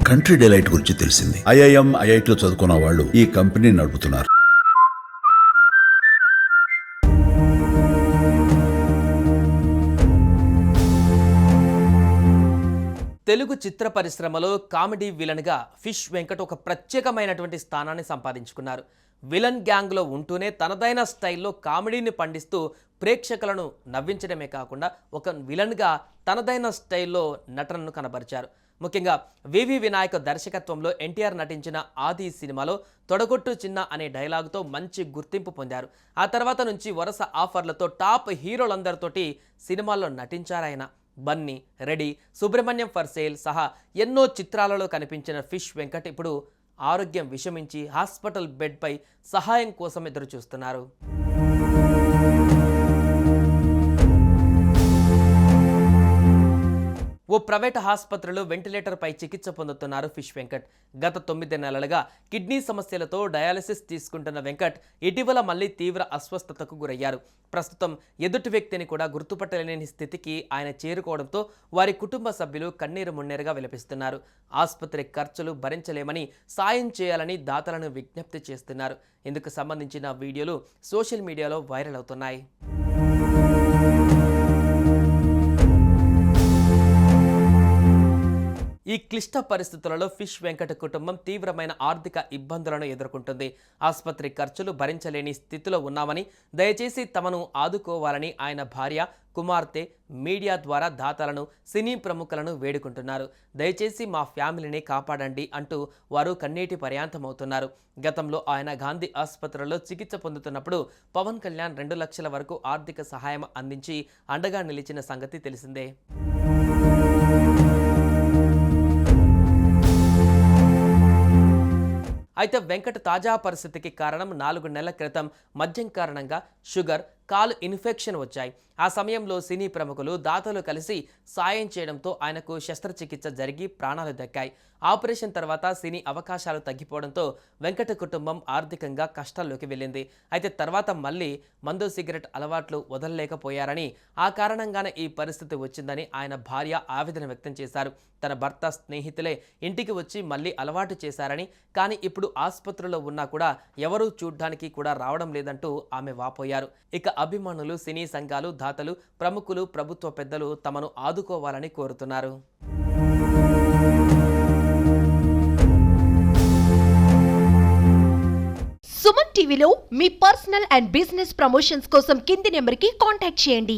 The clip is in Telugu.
కంట్రీ డిలైట్ గురించి తెలిసింది. ఐఐఎం, ఐఐటిలో చదువుకున్న వాళ్ళు ఈ కంపెనీ నడుపుతున్నారు. తెలుగు చిత్ర పరిశ్రమలో కామెడీ విలన్గా ఫిష్ వెంకట్ ఒక ప్రత్యేకమైనటువంటి స్థానాన్ని సంపాదించుకున్నారు. విలన్ గ్యాంగ్లో ఉంటూనే తనదైన స్టైల్లో కామెడీని పండిస్తూ ప్రేక్షకులను నవ్వించడమే కాకుండా ఒక విలన్గా తనదైన స్టైల్లో నటనను కనబరిచారు. ముఖ్యంగా వివి వినాయక్ దర్శకత్వంలో ఎన్టీఆర్ నటించిన ఆది సినిమాలో తొడగొట్టు చిన్న అనే డైలాగుతో మంచి గుర్తింపు పొందారు. ఆ తర్వాత నుంచి వరుస ఆఫర్లతో టాప్ హీరోలందరితోటి సినిమాల్లో నటించారాయన. Bunny, Ready, Subramanyam for sale సహా ఎన్నో చిత్రాలలో కనిపించిన ఫిష్ వెంకట్ ఇప్పుడు ఆరోగ్యం విషమించి హాస్పిటల్ బెడ్పై సహాయం కోసం ఎదురు చూస్తున్నారు. ఓ ప్రైవేట్ ఆసుపత్రిలో వెంటిలేటర్పై చికిత్స పొందుతున్నారు ఫిష్ వెంకట్. గత 9 నెలలుగా కిడ్నీ సమస్యలతో డయాలసిస్ తీసుకుంటున్న వెంకట్ ఇటీవల మళ్లీ తీవ్ర అస్వస్థతకు గురయ్యారు. ప్రస్తుతం ఎదుటి వ్యక్తిని కూడా గుర్తుపట్టలేని స్థితికి ఆయన చేరుకోవడంతో వారి కుటుంబ సభ్యులు కన్నీరు మున్నీరుగా విలపిస్తున్నారు. ఆసుపత్రి ఖర్చులు భరించలేమని సాయం చేయాలని దాతలను విజ్ఞప్తి చేస్తున్నారు. ఇందుకు సంబంధించిన వీడియోలు సోషల్ మీడియాలో వైరల్ అవుతున్నాయి. ఈ క్లిష్ట పరిస్థితులలో ఫిష్ వెంకట కుటుంబం తీవ్రమైన ఆర్థిక ఇబ్బందులను ఎదుర్కొంటుంది. ఆసుపత్రి ఖర్చులు భరించలేని స్థితిలో ఉన్నామని, దయచేసి తమను ఆదుకోవాలని ఆయన భార్య, కుమార్తె మీడియా ద్వారా దాతలను, సినీ ప్రముఖులను వేడుకుంటున్నారు. దయచేసి మా ఫ్యామిలీని కాపాడండి అంటూ వారు కన్నీటి పర్యాంతమవుతున్నారు. గతంలో ఆయన గాంధీ ఆసుపత్రిలో చికిత్స పొందుతున్నప్పుడు పవన్ కళ్యాణ్ 2 లక్షల వరకు ఆర్థిక సహాయం అందించి అండగా నిలిచిన సంగతి తెలిసిందే. అయితే వెంకట్ తాజా పరిస్థితికి కారణం 4 నెలల క్రితం మద్యం కారణంగా షుగర్, కాలు ఇన్ఫెక్షన్ వచ్చాయి. ఆ సమయంలో సినీ ప్రముఖులు, దాతలు కలిసి సాయం చేయడంతో ఆయనకు శస్త్రచికిత్స జరిగి ప్రాణాలు దక్కాయి. ఆపరేషన్ తర్వాత సినీ అవకాశాలు తగ్గిపోవడంతో వెంకట కుటుంబం ఆర్థికంగా కష్టాల్లోకి వెళ్ళింది. అయితే తర్వాత మళ్ళీ మందు, సిగరెట్ అలవాట్లు వదలలేకపోయారని, ఆ కారణంగానే ఈ పరిస్థితి వచ్చిందని ఆయన భార్య ఆవేదన వ్యక్తం చేశారు. తన భర్త స్నేహితులే ఇంటికి వచ్చి మళ్ళీ అలవాటు చేశారని, కానీ ఇప్పుడు ఆసుపత్రిలో ఉన్నా కూడా ఎవరూ చూడ్డానికి కూడా రావడం లేదంటూ ఆమె వాపోయారు. ఇక అభిమానులు, సినీ సంఘాలు, దాతలు, ప్రముఖులు, ప్రభుత్వ పెద్దలు తమను ఆదుకోవాలని కోరుతున్నారు. సుమన్ టీవీలో మీ పర్సనల్ అండ్ బిజినెస్ ప్రమోషన్స్ కోసం కింది నెంబర్కి కాంటాక్ట్ చేయండి.